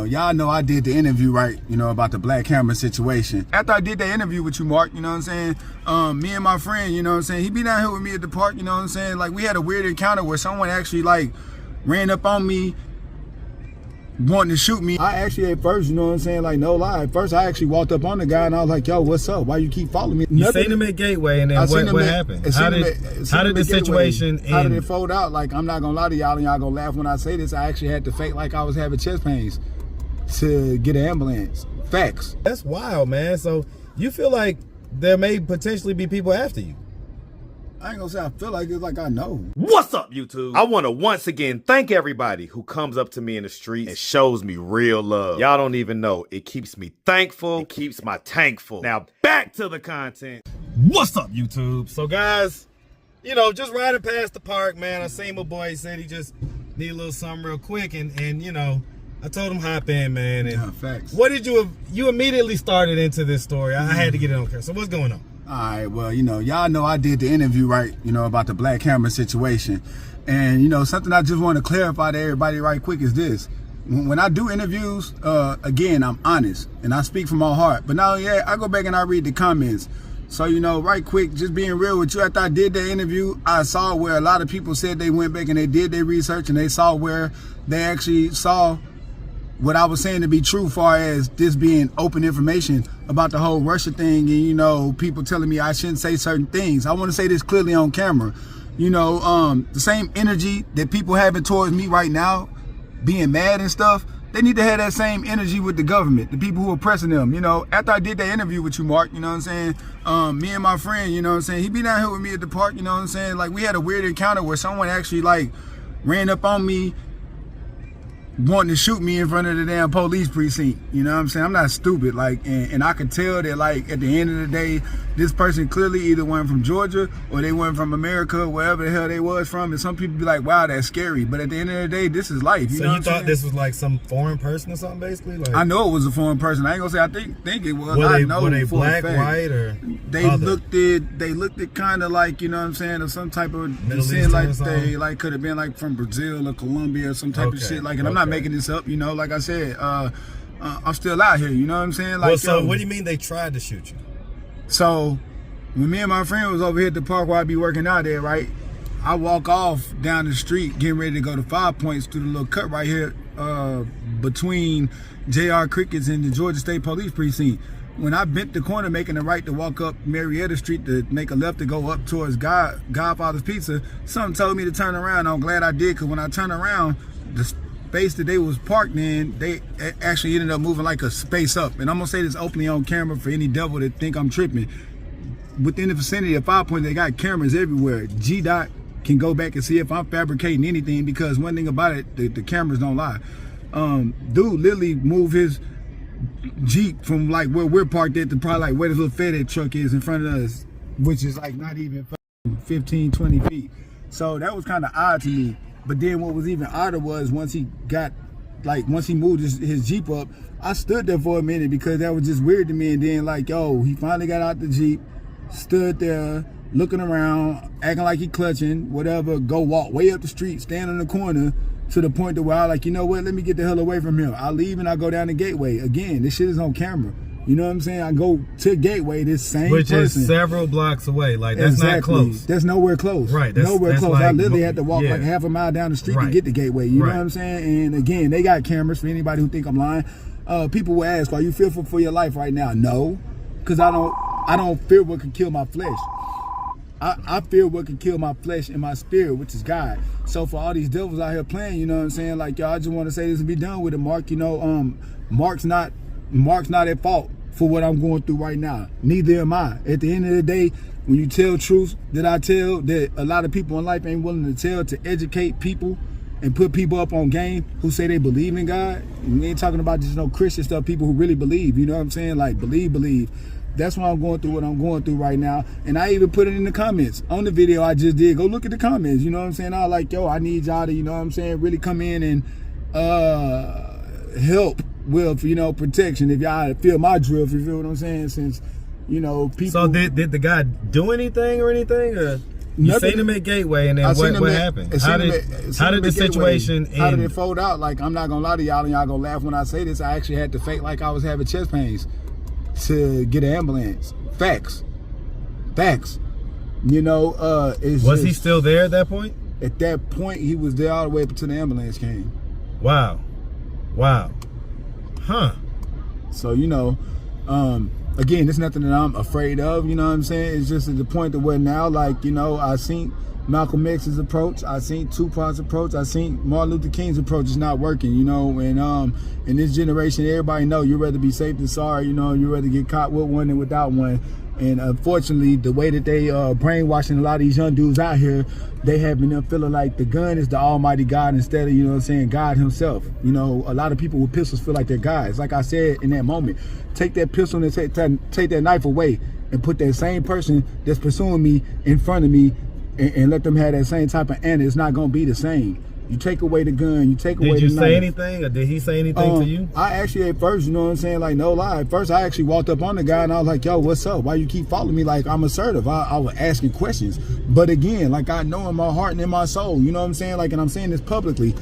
y'all know I did the interview, right, about the BLACKHAMMER situation. After I did that interview with you, Mark, you know what I'm saying, me and my friend, you know what I'm saying, he be down here with me at the park, you know what I'm saying, like, we had a weird encounter where someone actually, like, ran up on me, wanting to shoot me. I actually, at first, you know what I'm saying, like, no lie, at first I actually walked up on the guy and I was like, yo, what's up? Why you keep following me? You seen him at Gateway, and then what happened? How did the situation end? How did it fold out? Like, I'm not gonna lie to y'all, and y'all gonna laugh when I say this. I actually had to fake like I was having chest pains to get an ambulance. Facts. That's wild, man. So you feel like there may potentially be people after you? I ain't gonna say I feel like it's like I know. What's up, YouTube? I want to once again thank everybody who comes up to me in the street and shows me real love. Y'all don't even know. It keeps me thankful. It keeps my tank full. Now back to the content. What's up, YouTube? So guys, you know, just riding past the park, man, I seen my boy. He said he just need a little something real quick, and you know, I told him hop in, man. And yeah, facts. What did you immediately started into this story? I had to get it on camera. So what's going on? All right, well, y'all know I did the interview, right, about the BLACKHAMMER situation. And, something I just want to clarify to everybody right quick is this. When I do interviews, again, I'm honest and I speak from my heart. But now, yeah, I go back and I read the comments. So, right quick, just being real with you, after I did the interview, I saw where a lot of people said they went back and they did their research and they saw where they actually saw what I was saying to be true, far as this being open information about the whole Russia thing, and people telling me I shouldn't say certain things. I want to say this clearly on camera. The same energy that people having towards me right now, being mad and stuff, they need to have that same energy with the government, the people who are pressing them. After I did that interview with you, Mark, you know what I'm saying, me and my friend, you know what I'm saying, he be down here with me at the park, you know what I'm saying, like, we had a weird encounter where someone actually, like, ran up on me, wanting to shoot me in front of the damn police precinct. You know what I'm saying? I'm not stupid. Like, and I could tell that, like, at the end of the day, this person clearly either went from Georgia or they went from America, wherever the hell they was from. And some people be like, wow, that's scary. But at the end of the day, this is life. So you thought this was like some foreign person or something, basically? Like, I know it was a foreign person. I ain't gonna say I think it was. Were they black, white, or they looked it kind of like, you know what I'm saying, of some type of descent, like they like could have been like from Brazil or Colombia or some type of shit. Like, and I'm not making this up, like I said, I'm still out here, you know what I'm saying? Like, well, so what do you mean they tried to shoot you? So when me and my friend was over here at the park where I be working out there, right, I walk off down the street getting ready to go to 5 Points through the little cut right here between JR Crickets and the Georgia State Police Precinct. When I bent the corner making the right to walk up Marietta Street to make a left to go up towards Godfather's Pizza, something told me to turn around. I'm glad I did, because when I turned around, the space that they was parked in, they actually ended up moving like a space up. And I'm gonna say this openly on camera for any devil that think I'm tripping. Within the vicinity of 5 Points, they got cameras everywhere. G-Dot can go back and see if I'm fabricating anything, because one thing about it, the cameras don't lie. Dude literally moved his Jeep from like where we're parked at to probably like where this little FedEx truck is in front of us, which is like not even 15, 20 feet. So that was kind of odd to me. But then what was even odder was once he moved his Jeep up, I stood there for a minute because that was just weird to me. And then like, yo, he finally got out the Jeep, stood there looking around, acting like he clutching, whatever, go walk way up the street, stand on the corner, to the point to where I like, you know what, let me get the hell away from here. I leave and I go down to Gateway. Again, this shit is on camera. You know what I'm saying? I go to Gateway, this same person. Which is several blocks away. Like, that's not close. That's nowhere close. Right. Nowhere close. Like, I literally had to walk like half a mile down the street to get to Gateway. You know what I'm saying? And again, they got cameras for anybody who think I'm lying. People will ask, are you fearful for your life right now? No, because I don't fear what could kill my flesh. I fear what can kill my flesh and my spirit, which is God. So for all these devils out here playing, you know what I'm saying? Like, y'all, I just want to say this and be done with it, Mark. Mark's not at fault for what I'm going through right now. Neither am I. At the end of the day, when you tell truths that I tell, that a lot of people in life ain't willing to tell, to educate people and put people up on game who say they believe in God. And we ain't talking about just no Christian stuff, people who really believe, you know what I'm saying? Like, believe. That's why I'm going through what I'm going through right now. And I even put it in the comments on the video I just did. Go look at the comments, you know what I'm saying? I was like, yo, I need y'all to, you know what I'm saying, really come in and help with, protection. If y'all feel my drift, you feel what I'm saying? Since, people... So did the guy do anything or anything? Or? You seen him at Gateway, and then what happened? How did the situation end? How did it fold out? Like, I'm not gonna lie to y'all, and y'all gonna laugh when I say this. I actually had to fake like I was having chest pains to get an ambulance. Facts. You know, was he still there at that point? At that point, he was there all the way up until the ambulance came. Wow. Huh. So, you know, again, it's nothing that I'm afraid of, you know what I'm saying? It's just at the point to where now, like, you know, I seen Malcolm X's approach, I seen Tupac's approach, I seen Martin Luther King's approach is not working, you know, and in this generation, everybody know you'd rather be safe than sorry, you know, you'd rather get caught with one than without one. And unfortunately, the way that they brainwashing a lot of these young dudes out here, they have them feeling like the gun is the almighty God instead of, you know what I'm saying, God himself. You know, a lot of people with pistols feel like they're gods. Like I said in that moment, take that pistol and take that knife away and put that same person that's pursuing me in front of me and let them have that same type of answer. It's not going to be the same. You take away the gun, you take away the knife. Did you say anything, or did he say anything to you? I actually, at first, you know what I'm saying, like, no lie. At first, I actually walked up on the guy, and I was like, yo, what's up? Why you keep following me? Like, I'm assertive. I was asking questions. But again, like, I know in my heart and in my soul, you know what I'm saying? Like, and I'm saying this publicly.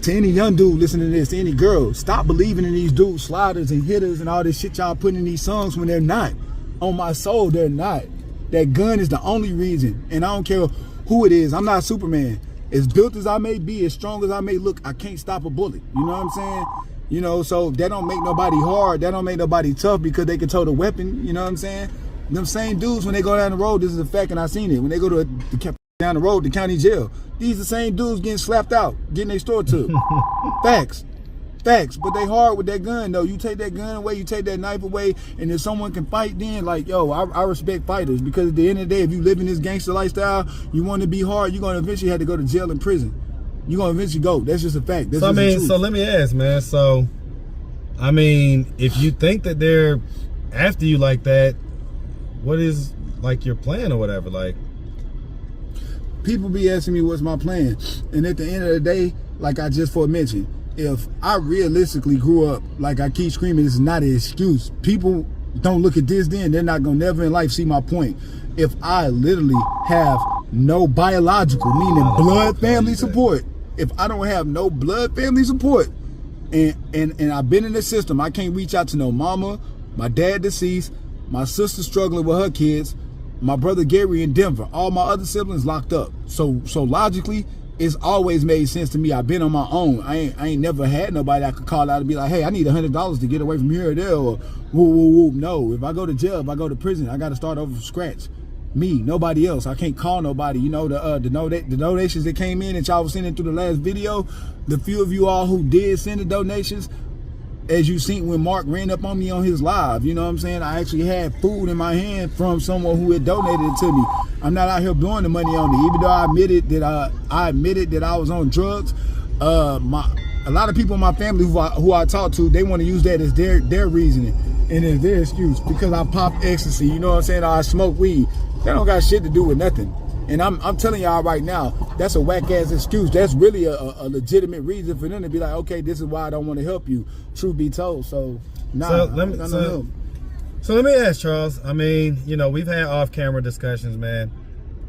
To any young dude listening to this, to any girl, stop believing in these dudes, sliders and hitters and all this shit y'all putting in these songs when they're not. On my soul, they're not. That gun is the only reason. And I don't care who it is. I'm not Superman. As built as I may be, as strong as I may look, I can't stop a bullet. You know what I'm saying? You know, so that don't make nobody hard. That don't make nobody tough because they can tote a weapon. You know what I'm saying? Them same dudes, when they go down the road, this is a fact, and I seen it. When they go to down the road to county jail, these the same dudes getting slapped out, getting their store took. Facts. But they hard with that gun, though. You take that gun away, you take that knife away, and if someone can fight, then, like, yo, I respect fighters, because at the end of the day, if you live in this gangster lifestyle, you want to be hard, you're going to eventually have to go to jail and prison. You're going to eventually go. That's just a fact. That's so, I mean, so let me ask, man. So, I mean, if you think that they're after you like that, what is, like, your plan or whatever? Like, people be asking me what's my plan, and at the end of the day, like I just mentioned, if I realistically grew up, like I keep screaming, this is not an excuse. People don't look at this, then they're not gonna never in life see my point. If I literally have no biological, meaning blood family support, if I don't have no blood family support, and I've been in the system, I can't reach out to no mama, my dad deceased, my sister struggling with her kids, my brother Gary in Denver, all my other siblings locked up. So logically, it's always made sense to me. I've been on my own. I ain't never had nobody I could call out and be like, hey, I need $100 to get away from here or there, or woo. No, if I go to jail, if I go to prison, I got to start over from scratch. Me, nobody else. I can't call nobody. You know, the donations that came in that y'all was sending through the last video, the few of you all who did send the donations, as you seen when Mark ran up on me on his live, you know what I'm saying? I actually had food in my hand from someone who had donated it to me. I'm not out here blowing the money on it, even though I admitted that I was on drugs. A lot of people in my family who I talk to, they want to use that as their reasoning and as their excuse, because I pop ecstasy, you know what I'm saying? Or I smoke weed. That don't got shit to do with nothing. And I'm telling y'all right now, that's a whack ass excuse. That's really a legitimate reason for them to be like, okay, this is why I don't want to help you. Truth be told, so nah. So let me ask, Charles. I mean, you know, we've had off-camera discussions, man.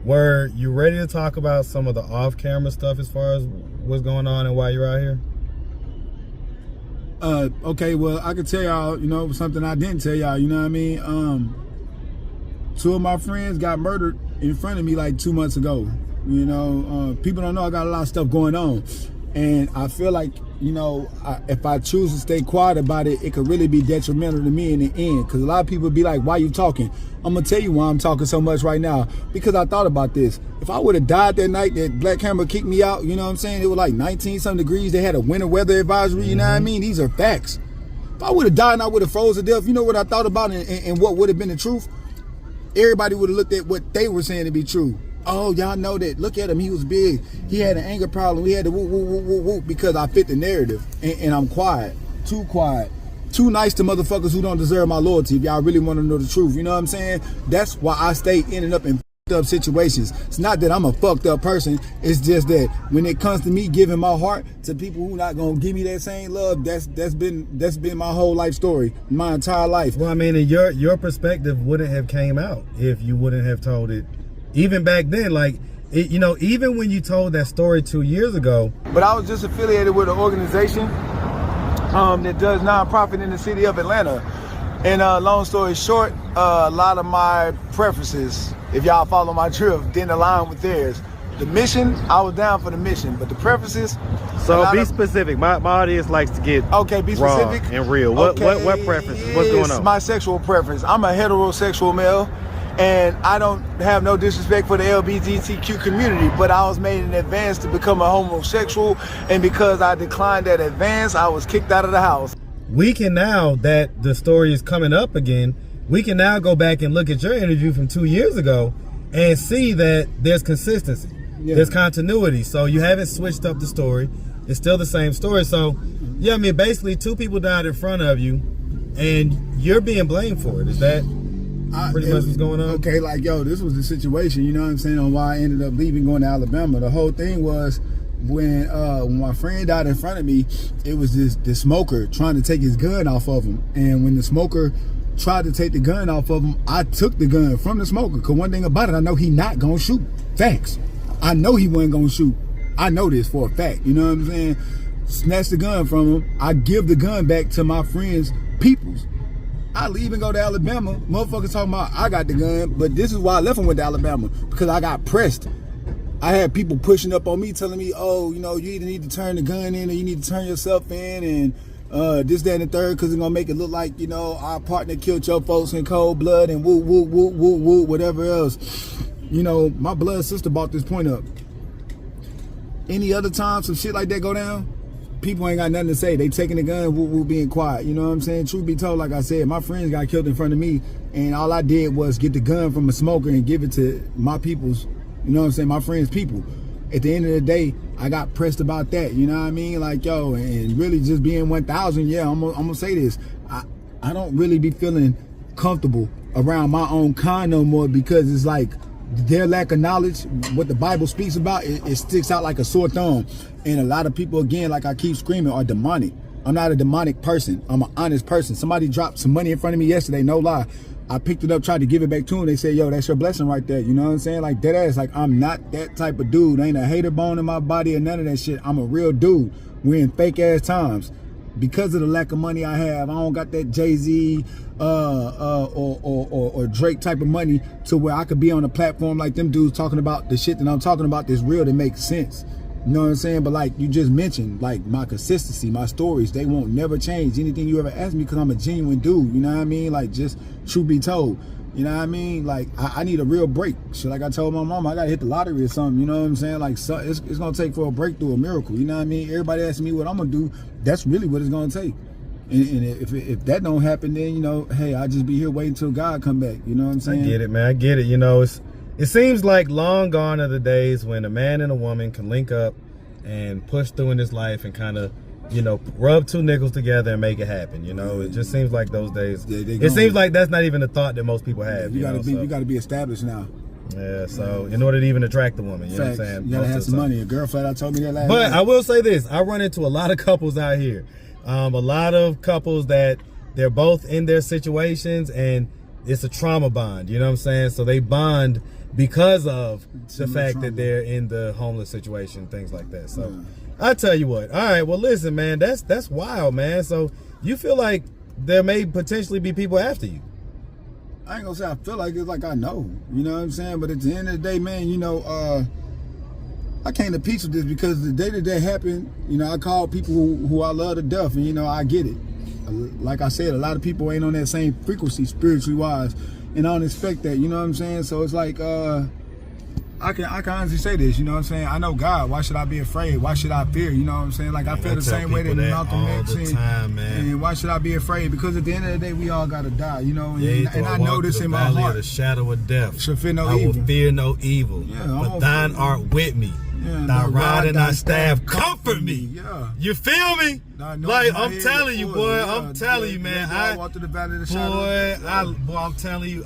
Were you ready to talk about some of the off-camera stuff as far as what's going on and why you're out here? Okay, well, I could tell y'all, you know, something I didn't tell y'all. You know what I mean? Two of my friends got murdered in front of me like 2 months ago. You know, people don't know I got a lot of stuff going on, and I feel like, you know, if I choose to stay quiet about it, it could really be detrimental to me in the end, because a lot of people be like, why you talking? I'm gonna tell you why I'm talking so much right now, because I thought about this. If I would have died that night that BLACKHAMMER kicked me out, you know what I'm saying, it was like 19 some degrees, they had a winter weather advisory, you know what I mean? These are facts. If I would have died and I would have froze to death, you know what I thought about and what would have been the truth? Everybody would have looked at what they were saying to be true. Oh, y'all know that. Look at him. He was big. He had an anger problem. We had to whoop, because I fit the narrative. And I'm quiet. Too quiet. Too nice to motherfuckers who don't deserve my loyalty, if y'all really want to know the truth. You know what I'm saying? That's why I stay ending up in up situations. It's not that I'm a fucked up person. It's just that when it comes to me giving my heart to people who not gonna give me that same love, that's been my whole life story, my entire life. Well, I mean, your perspective wouldn't have came out if you wouldn't have told it even back then, like, you know, even when you told that story 2 years ago. But I was just affiliated with an organization that does nonprofit in the city of Atlanta. And long story short, a lot of my preferences, if y'all follow my drift, didn't align with theirs. The mission, I was down for the mission, but the preferences. So be specific. My audience likes to get be specific raw and real. What preferences? What's going on? My sexual preference. I'm a heterosexual male, and I don't have no disrespect for the LGBTQ community, but I was made in advance to become a homosexual, and because I declined that advance, I was kicked out of the house. We can now, that the story is coming up again, we can now go back and look at your interview from 2 years ago and see that there's consistency. Yeah. There's continuity. So you haven't switched up the story. It's still the same story. So, yeah, I mean, basically 2 people died in front of you and you're being blamed for it. Is that pretty much what's going on? Okay, like, yo, this was the situation, you know what I'm saying, on why I ended up leaving, going to Alabama. The whole thing was when my friend died in front of me, it was this smoker trying to take his gun off of him. And when the smoker tried to take the gun off of him, I took the gun from the smoker. Because one thing about it, I know he not going to shoot. Facts. I know he wasn't going to shoot. I know this for a fact. You know what I'm saying? Snatch the gun from him. I give the gun back to my friend's peoples. I leave and go to Alabama. Motherfuckers talking about I got the gun. But this is why I left and went to Alabama. Because I got pressed. I had people pushing up on me, telling me, oh, you know, you either need to turn the gun in or you need to turn yourself in. And this, that, and the third, because it's going to make it look like, you know, our partner killed your folks in cold blood and woo, woo, woo, woo, woo, whatever else. You know, my blood sister brought this point up. Any other time some shit like that go down, people ain't got nothing to say. They taking the gun, woo, woo, being quiet. You know what I'm saying? Truth be told, like I said, my friends got killed in front of me, and all I did was get the gun from a smoker and give it to my people's, you know what I'm saying, my friends' people. At the end of the day, I got pressed about that, you know what I mean? Like, yo, and really just being 1,000, yeah, I'm gonna say this. I don't really be feeling comfortable around my own kind no more, because it's like, their lack of knowledge, what the Bible speaks about, it sticks out like a sore thumb. And a lot of people, again, like I keep screaming, are demonic. I'm not a demonic person. I'm an honest person. Somebody dropped some money in front of me yesterday, no lie. I picked it up, tried to give it back to them. They said, yo, that's your blessing right there. You know what I'm saying? Like, dead ass. Like, I'm not that type of dude. Ain't a hater bone in my body or none of that shit. I'm a real dude. We're in fake ass times. Because of the lack of money I have, I don't got that Jay-Z or Drake type of money to where I could be on a platform like them dudes talking about the shit that I'm talking about that's real, that makes sense. You know what I'm saying? But like you just mentioned, like my consistency, my stories, they won't never change. Anything you ever ask me, because I'm a genuine dude, you know what I mean? Like, just truth be told. You know what I mean? Like, I need a real break. So like I told my mom, I gotta hit the lottery or something, you know what I'm saying? Like, so it's gonna take for a breakthrough, a miracle, you know what I mean? Everybody asking me what I'm gonna do, that's really what it's gonna take. And if that don't happen, then, you know, hey, I'll just be here waiting until God come back, you know what I'm saying? I get it, man, I get it. You know, it seems like long gone are the days when a man and a woman can link up and push through in this life and kind of, you know, rub 2 nickels together and make it happen. You know, it just seems like those days. It seems like that's not even a thought that most people have. You gotta be established now. Yeah, so in order to even attract the woman, you know what I'm saying? You gotta have some money. A girl flat out told me that last But night. I will say this, I run into a lot of couples out here. A lot of couples that they're both in their situations and it's a trauma bond, you know what I'm saying? So they bond because of the fact that they're in the homeless situation, things like that. So I tell you what, all right, well listen, man, that's wild, man. So you feel like there may potentially be people after you? I ain't gonna say I feel like it's like I know, you know what I'm saying? But at the end of the day, man, you know, I came to peace with this because the day that that happened, you know, I called people who I love to death, and you know, I get it. Like I said, a lot of people ain't on that same frequency spiritually wise, and I don't expect that, you know what I'm saying? So it's like, I can honestly say this, you know what I'm saying? I know God. Why should I be afraid? Why should I fear? You know what I'm saying? Like, I feel the same way that Malcolm X said. And why should I be afraid? Because at the end of the day, we all gotta die, you know? And I know this in my heart. The shadow of death. Should fear no evil. evil. I will fear no evil. Yeah, but thine art with me. Yeah, thy rod and thy staff comfort me. Yeah. You feel me? Like, I'm telling you, boy. I'm telling you, man. I'm telling you,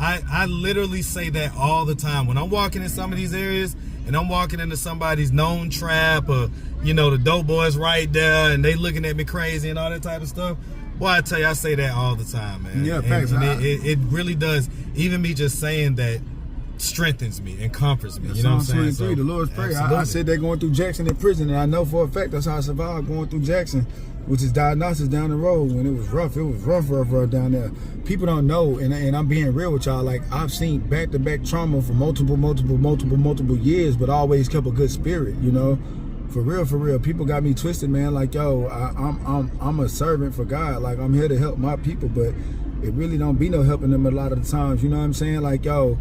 I literally say that all the time. When I'm walking in some of these areas and I'm walking into somebody's known trap, or, you know, the dope boys right there and they looking at me crazy and all that type of stuff. Boy, I tell you, I say that all the time, man. Yeah, thanks. And it really does. Even me just saying that strengthens me and comforts me. You know what I'm saying? 23, the Lord's Prayer. I said they're going through Jackson in prison, and I know for a fact that's how I survived going through Jackson, which is diagnosis down the road. When it was rough down there. People don't know, and I'm being real with y'all. Like, I've seen back-to-back trauma for multiple years, but always kept a good spirit. You know, for real. People got me twisted, man. Like, yo, I'm a servant for God. Like, I'm here to help my people, but it really don't be no helping them a lot of the times. You know what I'm saying? Like, yo,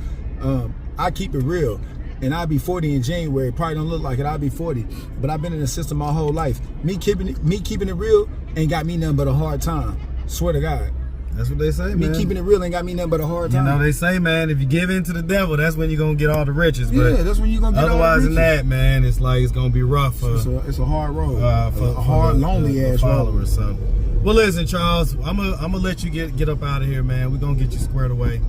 I keep it real. And I'll be 40 in January. Probably don't look like it. I'll be 40. But I've been in the system my whole life. Me keeping it real ain't got me nothing but a hard time. Swear to God. That's what they say, man. Me keeping it real ain't got me nothing but a hard time. You know, they say, man, if you give in to the devil, that's when you're going to get all the riches. But yeah, that's when you're going to get all the riches. Otherwise than that, man, it's like it's going to be rough. It's a hard road. A hard, lonely ass road. So. Well, listen, Charles, I'm gonna let you get up out of here, man. We're going to get you squared away.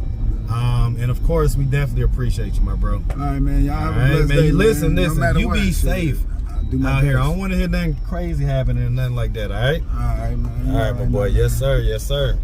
And of course, we definitely appreciate you, my bro. All right, man. Y'all have a blessed day, listen. No you be safe out here. I don't want to hear nothing crazy happening or nothing like that, all right? All right, man. All right, my boy. Yes, sir.